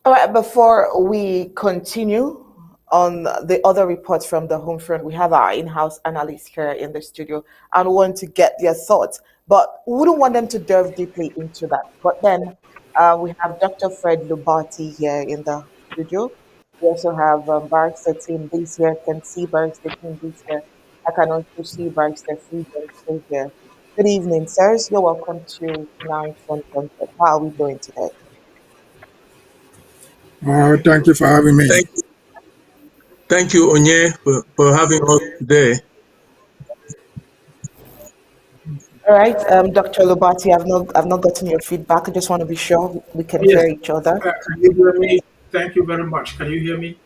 All right, before we continue on the other reports from the home front, we have our in-house analyst here in the studio and want to get their thoughts, but we wouldn't want them to delve deeply into that. But then we have Dr. Fred Lubati here in the studio. We also have Barrister Tim Bees here. Can see Barrister Tim Bees here. I can also see Barrister Freedom still here. Good evening, sirs. You're welcome to tonight's Fun Concept. How are we doing today? Thank you for having me. Thank, thank you, Onye, for having us today. All right, Dr. Lobati, I've not gotten your feedback. I just want to be sure we can Yes, hear each other. can you hear me? Thank you very much. Can you hear me?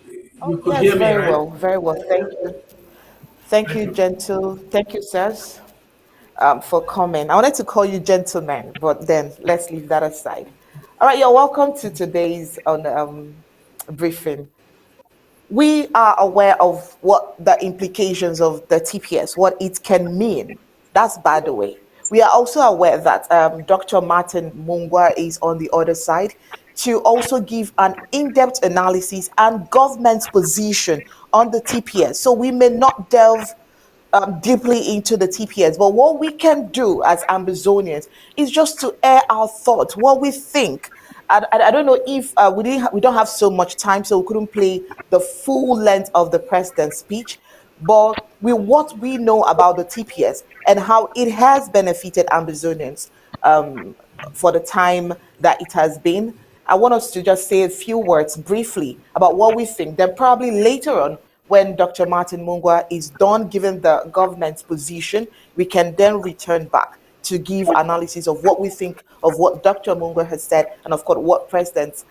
You Oh could yes, hear me, very right? well, very well. Thank Thank you, you. gentle. Thank you, sirs, for coming. I wanted to call you gentlemen, but then let's leave that aside. All right, you're welcome to today's briefing. We are aware of what the implications of the TPS, what it can mean. That's by the way. We are also aware that Dr. Martin Mungwa is on the other side to also give an in-depth analysis and government's position on the TPS. So we may not delve deeply into the TPS. But what we can do as Ambazonians is just to air our thoughts, what we think. I don't know if we don't have so much time, so we couldn't play the full length of the president's speech. But with what we know about the TPS and how it has benefited Ambazonians for the time that it has been, I want us to just say a few words briefly about what we think. Then probably later on, when Dr. Martin Mungwa is done giving the government's position, we can then return back to give analysis of what we think of what Dr. Mungwa has said, and of course what President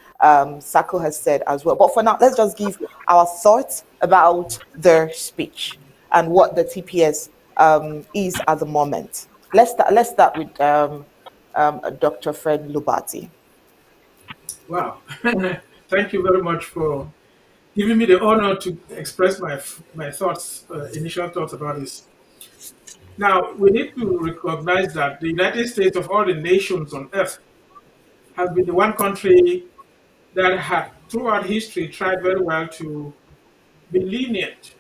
Sako has said as well. But for now, let's just give our thoughts about their speech and what the TPS is at the moment. Let's start with Dr. Fred Lubati. Wow. Thank you very much for giving me the honor to express my thoughts, initial thoughts about this. Now, we need to recognize that the United States, of all the nations on earth, has been the one country that had, throughout history, tried very well to be lenient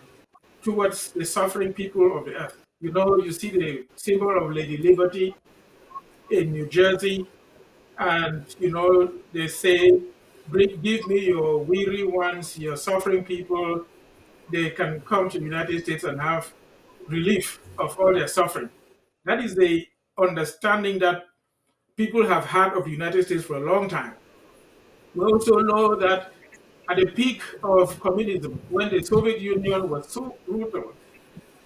towards the suffering people of the earth. You know, you see the symbol of Lady Liberty in New Jersey, and they say, Give me your weary ones, your suffering people. They can come to the United States and have relief of all their suffering." That is the understanding that people have had of the United States for a long time. We also know that at the peak of communism, when the Soviet Union was so brutal,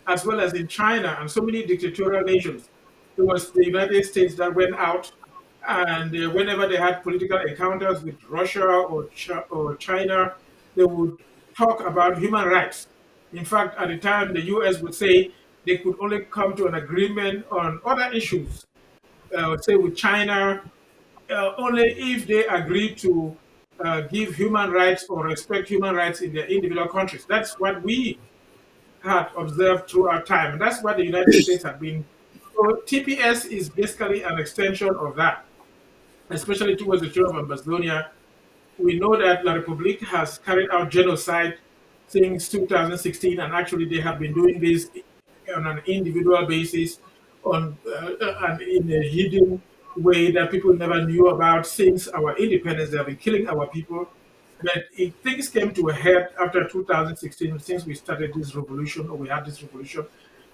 as well as in China and so many dictatorial nations, it was the United States that went out, and whenever they had political encounters with Russia or China, they would talk about human rights. In fact, at the time, the US would say they could only come to an agreement on other issues, say with China, only if they agree to give human rights or respect human rights in their individual countries. That's what we had observed throughout time. And that's what the United States had been. So TPS is basically an extension of that, especially towards the children of Amazonia. We know that La Republique has carried out genocide since 2016, and actually they have been doing this on an individual basis, and in a hidden way that people never knew about since our independence. They have been killing our people. But things came to a head after 2016, since we started this revolution, or we had this revolution,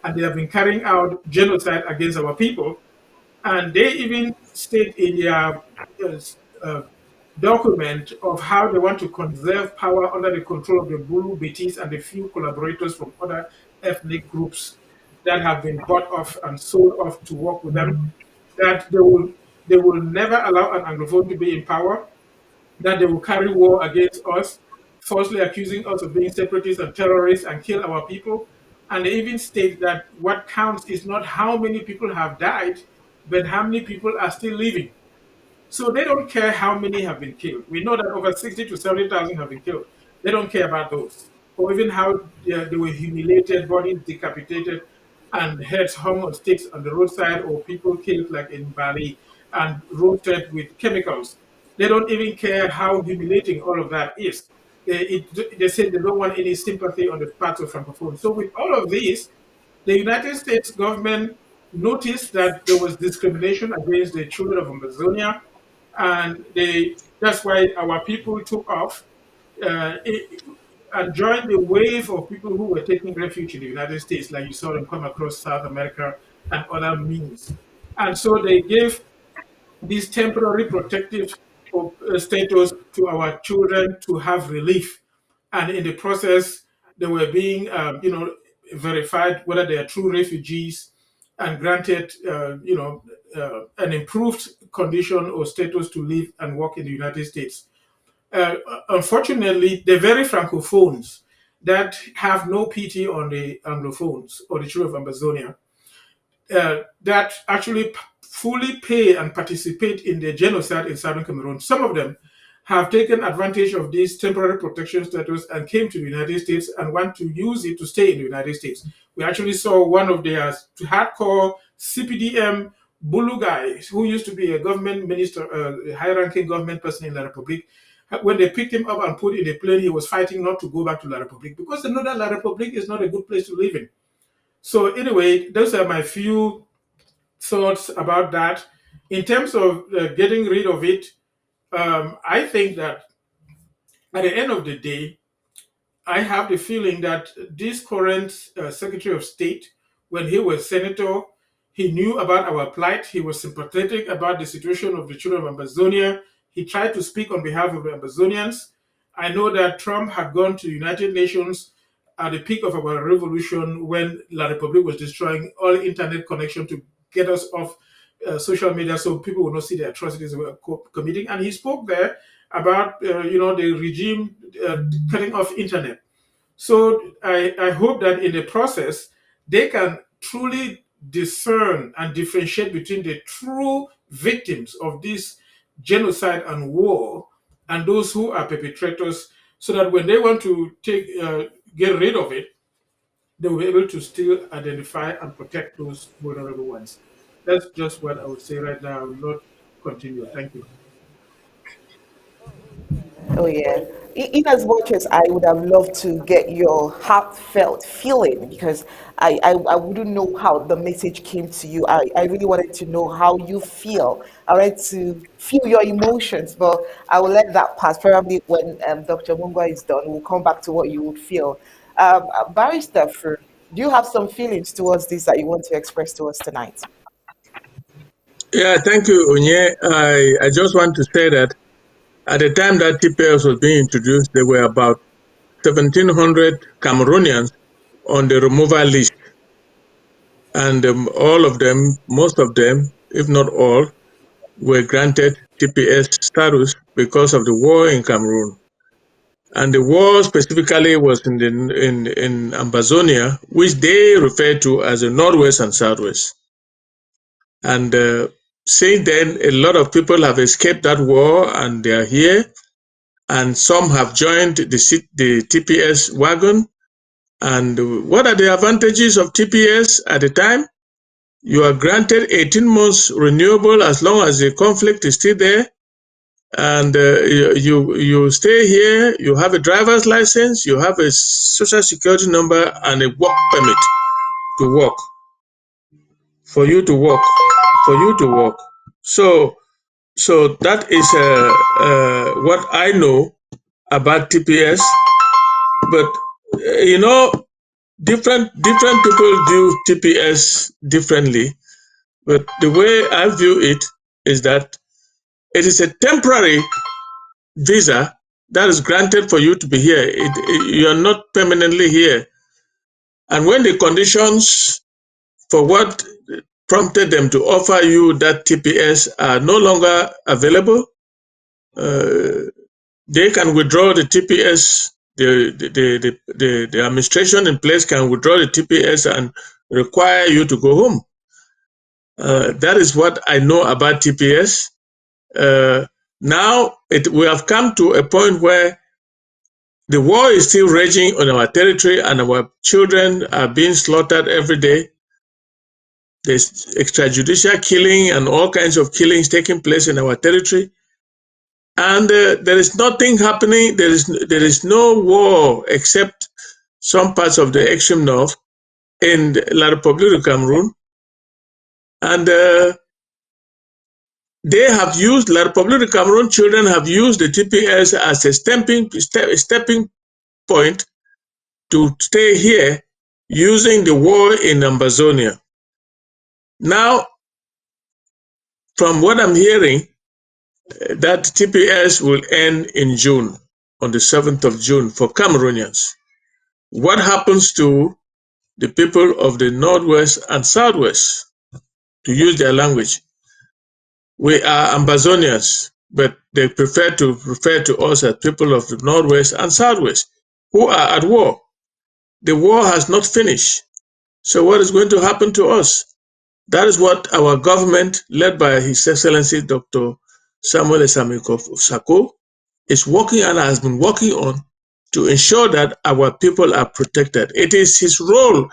and they have been carrying out genocide against our people. And they even state in their uh, document of how they want to conserve power under the control of the Bulu, Betis, and the few collaborators from other ethnic groups that have been bought off and sold off to work with them, that they will never allow an Anglophone to be in power, that they will carry war against us, falsely accusing us of being separatists and terrorists and kill our people. And they even state that what counts is not how many people have died, but how many people are still living. So they don't care how many have been killed. We know that over 60 to 70,000 have been killed. They don't care about those. Or even how they were humiliated, bodies decapitated, and heads hung on sticks on the roadside, or people killed like in Bali and roasted with chemicals. They don't even care how humiliating all of that is. They say they don't want any sympathy on the part of Francophones. So with all of this, the United States government noticed that there was discrimination against the children of Amazonia, and that's why our people took off uh, it- and joined the wave of people who were taking refuge in the United States, like you saw them come across South America and other means. And so they gave this temporary protective status to our children to have relief. And in the process, they were being, verified whether they are true refugees and granted, an improved condition or status to live and work in the United States. Uh, Unfortunately, the very francophones that have no pity on the anglophones or the children of Amazonia, that actually fully pay and participate in the genocide in southern Cameroon. Some of them have taken advantage of this temporary protection status and came to the United States and want to use it to stay in the United States. We actually saw one of their hardcore CPDM Bulu guys who used to be a government minister, a high-ranking government person in La Republique. When they picked him up and put in a plane, he was fighting not to go back to La Republique because they know that La Republique is not a good place to live in. So anyway, those are my few thoughts about that. In terms of getting rid of it, I think that at the end of the day, I have the feeling that this current Secretary of State, when he was senator, he knew about our plight. He was sympathetic about the situation of the children of Amazonia. He tried to speak on behalf of the Amazonians. I know that Trump had gone to the United Nations at the peak of our revolution when La Republique was destroying all internet connection to get us off social media so people would not see the atrocities we were committing. And he spoke there about the regime cutting off internet. So I hope that in the process, they can truly discern and differentiate between the true victims of this genocide and war and those who are perpetrators, so that when they want to get rid of it, they will be able to still identify and protect those vulnerable ones. That's just what I would say right now. I will not continue. Thank you. Oh yeah. In as much as I would have loved to get your heartfelt feeling, because I wouldn't know how the message came to you. I really wanted to know how you feel. I wanted to feel your emotions, but I will let that pass. Probably when Dr. Mungwa is done, we'll come back to what you would feel. Barrister Fru, do you have some feelings towards this that you want to express to us tonight? Yeah, thank you, Onye. I just want to say that at the time that TPS was being introduced, there were about 1,700 Cameroonians on the removal list. And all of them, most of them, if not all, were granted TPS status because of the war in Cameroon. And the war specifically was in Ambazonia, which they refer to as the Northwest and Southwest. And since then, a lot of people have escaped that war and they are here. And some have joined the TPS wagon. And what are the advantages of TPS at the time? You are granted 18 months renewable as long as the conflict is still there. And you stay here, you have a driver's license, you have a social security number and a work permit to work, for you to work, for you to work. So that is what I know about TPS. But different people do TPS differently. But the way I view it is that it is a temporary visa that is granted for you to be here. You are not permanently here. And when the conditions for what prompted them to offer you that TPS are no longer available, uh, they can withdraw the TPS. The administration in place can withdraw the TPS and require you to go home. That is what I know about TPS. Uh, Now we have come to a point where the war is still raging on our territory and our children are being slaughtered every day. There's extrajudicial killing and all kinds of killings taking place in our territory. and there is nothing happening. There is no war except some parts of the extreme north in La République du Cameroon, and they have used La République du Cameroon. Children have used the TPS as a stepping point to stay here, using the war in Ambazonia. Now, from what I'm hearing, that TPS will end in June, on the 7th of June for Cameroonians. What happens to the people of the Northwest and Southwest, to use their language? We are Ambazonians, but they prefer to refer to us as people of the Northwest and Southwest who are at war. The war has not finished. So what is going to happen to us? That is what our government, led by His Excellency Dr. Samuel Esamiko Sako, is working and has been working on, to ensure that our people are protected. It is his role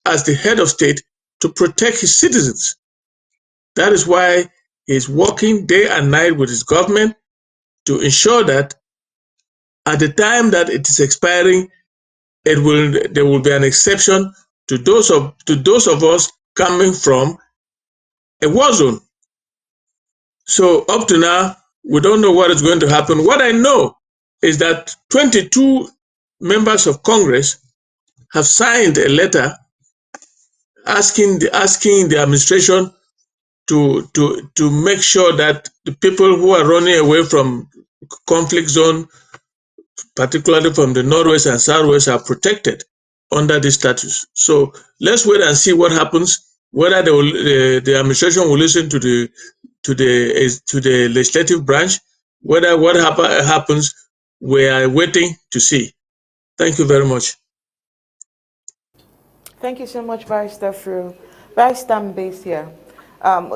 as the head of state to protect his citizens. That is why he is working day and night with his government to ensure that at the time that it is expiring, there will be an exception to those of us coming from a war zone. So up to now, we don't know what is going to happen. What I know is that 22 members of Congress have signed a letter asking the administration to make sure that the people who are running away from conflict zone, particularly from the Northwest and Southwest, are protected under this status. So let's wait and see what happens. Whether the administration will listen to the legislative branch. Whether what happens, we are waiting to see. Thank you very much. Thank you so much, Barrister Fru. Barrister Mbase here.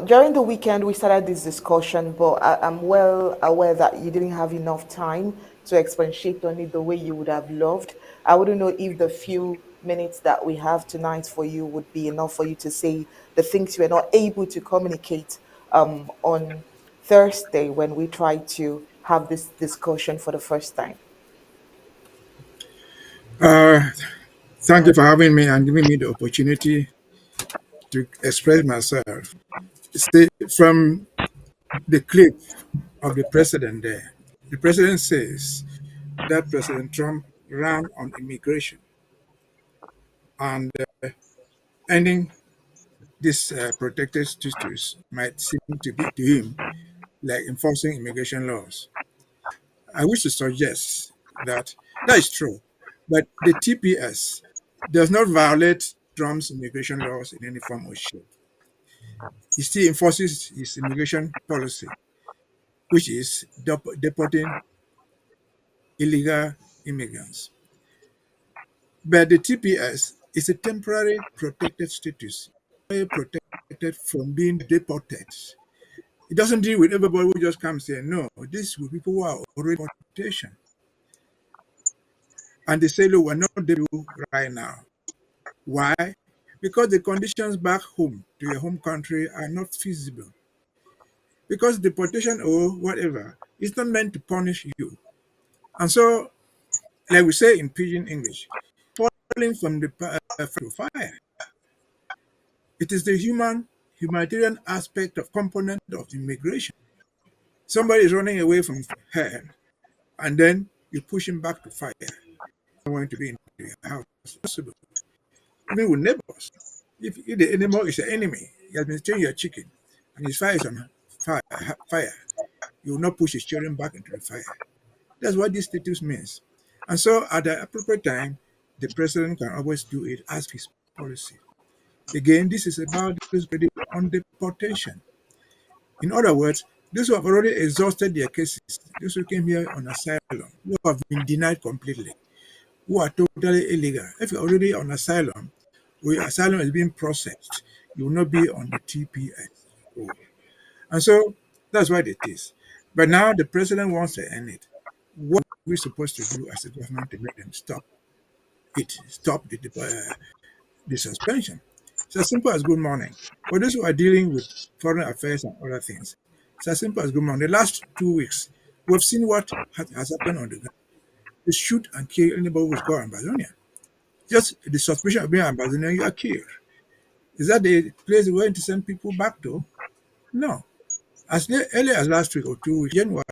During the weekend, we started this discussion, but I'm well aware that you didn't have enough time to expatiate on it the way you would have loved. I wouldn't know if the few minutes that we have tonight for you would be enough for you to say the things you were not able to communicate on Thursday when we tried to have this discussion for the first time. Uh, Thank you for having me and giving me the opportunity to express myself. Stay from the clip of the president there. The president says that President Trump ran on immigration and ending this protected status might seem to be to him like enforcing immigration laws. I wish to suggest that that is true, but the TPS does not violate Trump's immigration laws in any form or shape. He still enforces his immigration policy, which is deporting illegal immigrants. But the TPS is a temporary protected status, protected from being deported. It doesn't deal with everybody who just comes here. No, this is with people who are already deportation. And they say, look, we're not doing right now. Why? Because the conditions back home to your home country are not feasible. Because deportation or whatever is not meant to punish you. And so, like we say in pidgin English, falling from the to fire. It is the humanitarian aspect of component of immigration. Somebody is running away from hell, and then you push him back to fire. Not going to be in your house. It's possible. Even with neighbors. If the animal is your enemy, he has been stealing your chicken, and his fire is on fire, you will not push his children back into the fire. That's what this status means. And so at the appropriate time, the president can always do it as his policy. Again, this is about this on deportation. In other words, those who have already exhausted their cases, those who came here on asylum, who have been denied completely, who are totally illegal. If you're already on asylum, or your asylum is being processed, you will not be on the TPS. And so that's what it is. But now the president wants to end it. What are we supposed to do as a government to make them stop it, stop the suspension? It's as simple as good morning. For those who are dealing with foreign affairs and other things, it's as simple as good morning. The last 2 weeks, We've seen what has happened on the ground. They shoot and kill anybody who's called Ambazonian. Just the suspicion of being Ambazonian, you are killed. Is that the place we're going to send people back to? No. As early as last week or 2 weeks, January,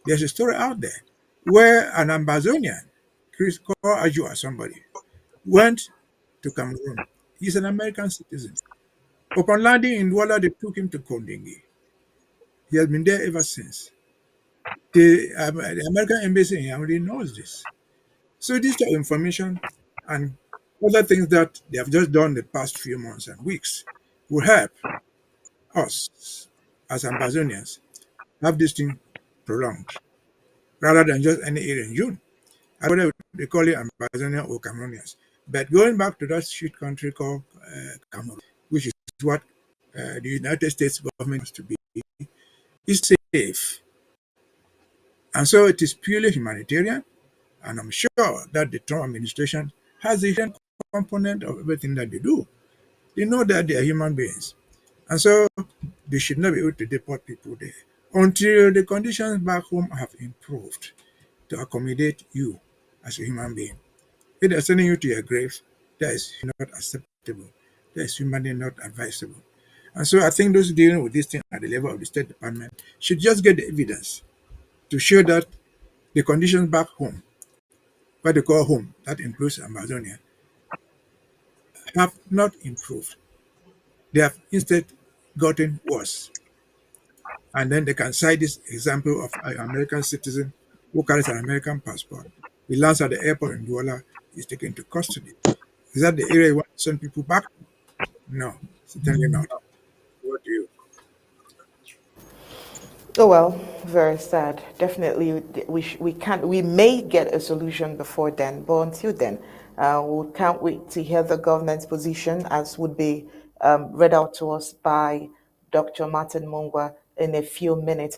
there's a story out there where an Ambazonian, Chris called Aju or somebody, went to Cameroon. He's an American citizen. Upon landing in Douala, they took him to Kondingi. He has been there ever since. The American embassy in Yaoundé knows this. So this type of information and other things that they have just done the past few months and weeks will help us as Ambazonians have this thing prolonged rather than just any area in June. I whether they call it Ambazonian or Cameroonians. But going back to that shit country called Cameroon, which is what the United States government wants to be, is safe. And so it is purely humanitarian. And I'm sure that the Trump administration has a hidden component of everything that they do. They know that they are human beings. And so they should not be able to deport people there until the conditions back home have improved to accommodate you as a human being. If they're sending you to your grave, that is not acceptable. That is humanly not advisable. And so I think those dealing with this thing at the level of the State Department should just get the evidence to show that the conditions back home, what they call home, that includes Amazonia, have not improved. They have instead gotten worse. And then they can cite this example of an American citizen who carries an American passport. He lands at the airport in Douala, is taken into custody. Is that the area you want to send people back? No, certainly not. What do you? Oh well, very sad. Definitely, we can't. We may get a solution before then, but until then, we can't wait to hear the government's position, as would be read out to us by Dr. Martin Mungwa in a few minutes.